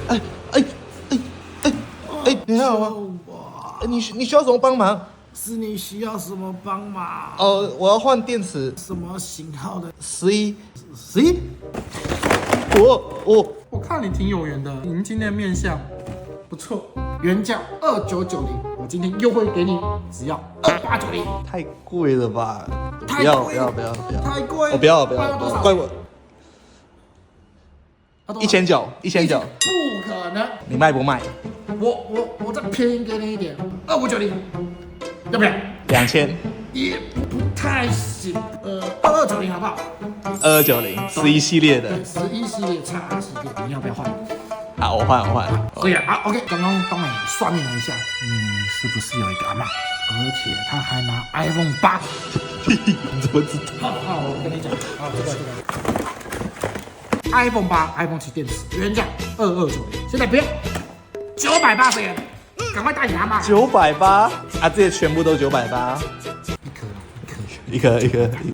哎哎哎哎哎，你还好吗？你需要什么帮忙？是你需要什么帮忙？我要换电池，什么型号的11。？11？我看你挺有缘的，您今天面相不错，原价2990，我今天优惠给你，只要2890。太贵了吧？太贵不要，太贵！我不要，多少？怪我1900，不可能！你卖不卖我再便宜给你一点，2590，要不要？2000，也不太行，2290好不好2290，11系列的。对，11系列叉系列，你要不要换？好，我换。可以啊，好 ，OK。刚刚帮你算命了一下，你是不是有一个阿嬷？而且他还拿 iPhone 8。你怎么知道？好，我跟你讲，这个 iPhone 8、iPhone 7电池原价2290，现在不用980元，赶快带你阿嬷。980啊，这些全部都980，一颗。一颗。